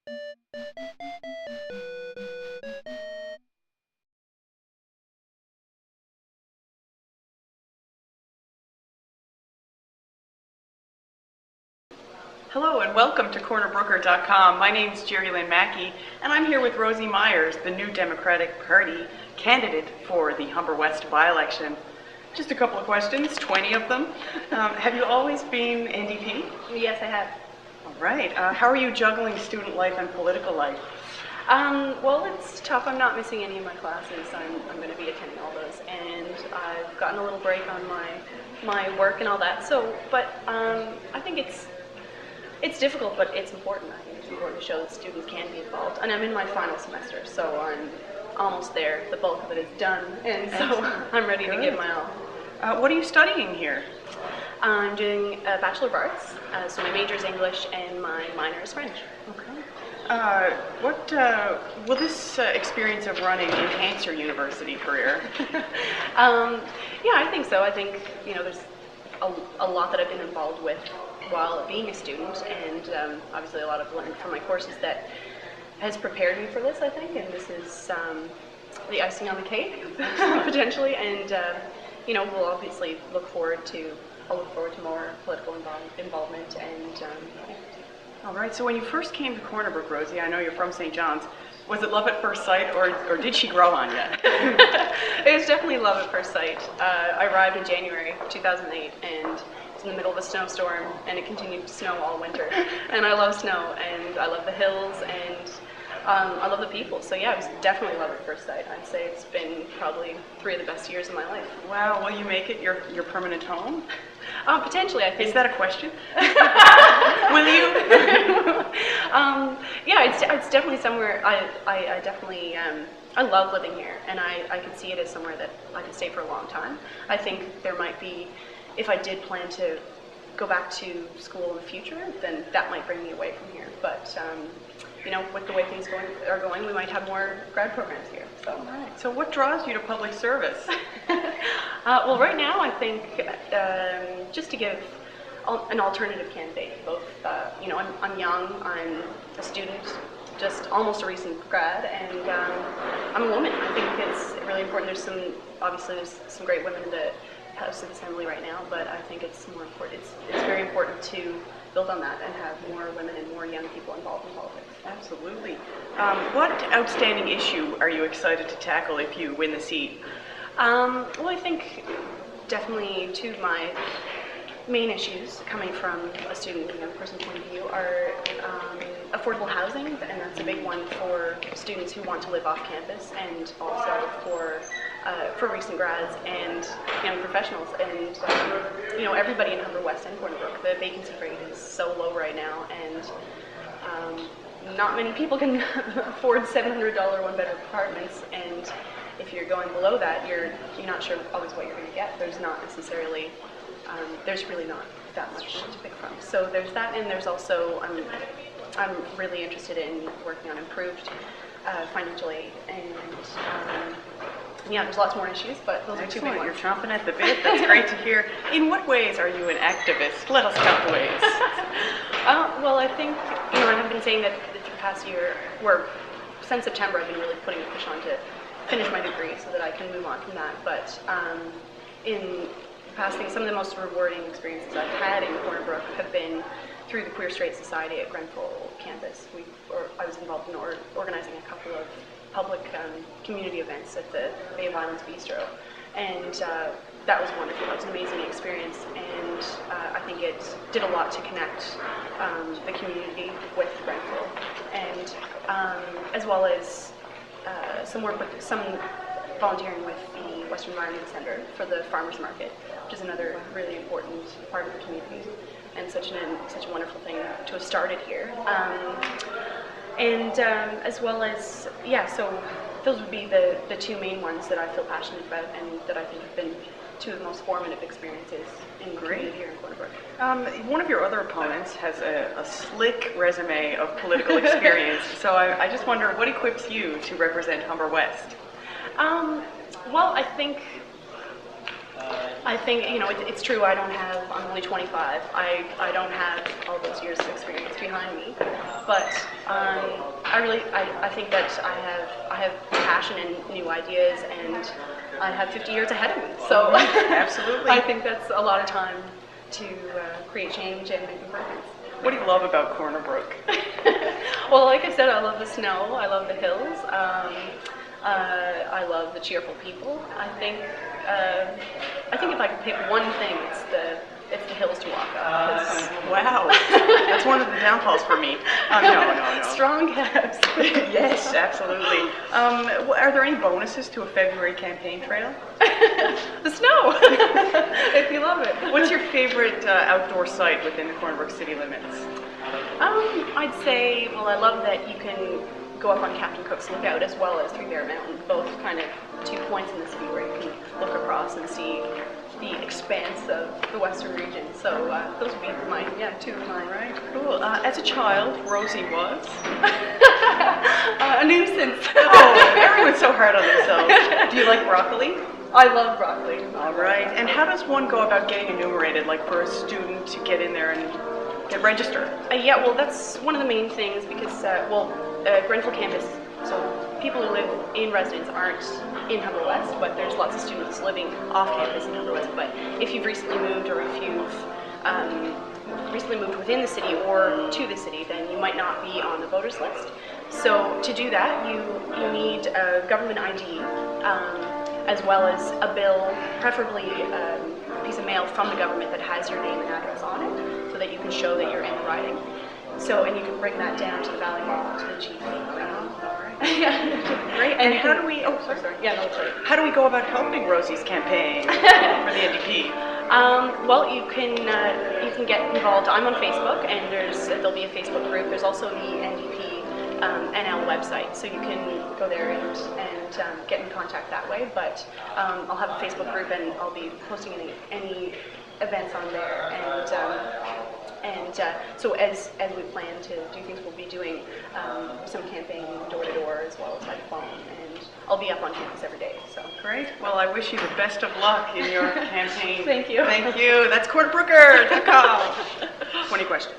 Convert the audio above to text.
Hello and welcome to cornerbrooker.com. My name is Jerry Lynn Mackey and I'm here with Rosie Meyers, the new Democratic Party candidate for the Humber West by-election. Just a couple of questions, 20 of them. Have you always been NDP? Yes, I have. All right. How are you juggling student life and political life? Well, it's tough. I'm not missing any of my classes. I'm going to be attending all those, and I've gotten a little break on my work and all that. So, but I think it's difficult, but it's important. I think it's important to show that students can be involved. And I'm in my final semester, so I'm almost there. The bulk of it is done, and so I'm ready to give my all. What are you studying here? I'm doing a Bachelor of Arts, so my major is English and my minor is French. Okay. What will this experience of running enhance your university career? Yeah, I think so. I think, there's a lot that I've been involved with while being a student, and obviously a lot I've learned from my courses that has prepared me for this, I think, and this is the icing on the cake, potentially, and we'll obviously look forward to more political involvement, and All right, so when you first came to Cornerbrook, Rosie, I know you're from St. John's, was it love at first sight, or did she grow on you? It was definitely love at first sight. I arrived in January 2008, and it's in the middle of a snowstorm, and it continued to snow all winter. And I love snow, and I love the hills, and I love the people. So yeah, it was definitely love at first sight. I'd say it's been probably 3 of the best years of my life. Wow, will you make it your permanent home? Potentially, I think. Is that a question? Will you? Yeah, it's definitely somewhere. I definitely I love living here, and I can see it as somewhere that I could stay for a long time. I think there might be, if I did plan to go back to school in the future, then that might bring me away from here. But with the way things are going, we might have more grad programs here. So. All right. So what draws you to public service? Well, right now I think just to give an alternative candidate. Both, I'm young, I'm a student, just almost a recent grad, and I'm a woman. I think it's really important. There's some great women in the House of Assembly right now, but I think it's more important. It's very important to build on that and have more women and more young people involved in politics. Absolutely. What outstanding issue are you excited to tackle if you win the seat? Well, I think definitely two of my main issues coming from a student and young person point of view are affordable housing, and that's a big one for students who want to live off campus, and also for recent grads and young professionals, and everybody in Humber West and Cornerbrook. The vacancy rate is so low right now, and not many people can afford $700 one-bedroom apartments, and if you're going below that, you're not sure always what you're going to get. There's not necessarily, there's really not that much to pick from. So there's that, and there's also, I'm really interested in working on improved financial aid, and yeah, there's lots more issues, but those are two big ones. You're chomping at the bit. That's great to hear. In what ways are you an activist? Let us count the ways. Well, I think, I have been saying that the past year, since September, I've been really putting a push on to finish my degree so that I can move on from that. But in the past, some of the most rewarding experiences I've had in Cornerbrook have been through the Queer Straight Society at Grenfell campus. I was involved in organizing a couple of public community events at the Bay of Islands Bistro, and that was wonderful. That was an amazing experience, and I think it did a lot to connect the community with Grenfell, and as well as some volunteering with the Western Environment Center for the farmers market, which is another really important part of the community, and such a wonderful thing to have started here. And as well as, so those would be the two main ones that I feel passionate about, and that I think have been two of the most formative experiences in the community here in Cornerbrook. One of your other opponents has a slick resume of political experience, so I just wonder, what equips you to represent Humber West? Well, I think I think, it's true. I'm only 25. I don't have all those years of experience behind me, but I think that I have passion and new ideas, and I have 50 years ahead of me. So absolutely, I think that's a lot of time to create change and make improvements. What do you love about Corner Brook? Well, like I said, I love the snow. I love the hills. I love the cheerful people. I think if I could pick one thing, it's the hills to walk up. Wow, that's one of the downfalls for me. No. Strong calves. Yes, absolutely. Are there any bonuses to a February campaign trail? The snow, if you love it. What's your favorite outdoor site within the Corner Brook city limits? I'd say, I love that you can go up on Captain Cook's Lookout as well as Three Bear Mountain, both kind of 2 points in the city where you can look across and see the expanse of the western region. So those would be two of mine. All right, cool. As a child, Rosie was? A nuisance. Oh, everyone's so hard on themselves. Do you like broccoli? I love broccoli. All right. And how does one go about getting enumerated, like for a student to get in there and get registered? That's one of the main things because, Grenfell campus, so people who live in residence aren't in Humber West, but there's lots of students living off campus in Humber West. But if you've recently moved or if you've recently moved within the city or to the city, then you might not be on the voters list. So to do that, you need a government ID as well as a bill, preferably a piece of mail from the government that has your name and address on it, so that you can show that you're in the riding. So, and you can bring that down to the Valley Hall, to the GP. Great. And how do we? Oh, sorry. Yeah, no, sorry. How do we go about helping Rosie's campaign for the NDP? You can get involved. I'm on Facebook, and there'll be a Facebook group. There's also the NDP NL website, so you can go there and get in contact that way. But I'll have a Facebook group, and I'll be posting any events on there, so as we plan to do things, we'll be doing some campaign door to door as well as by phone, and I'll be up on campus every day. So great. Well, I wish you the best of luck in your campaign. Thank you. Thank you. That's cornerbrooker.com. 20 questions.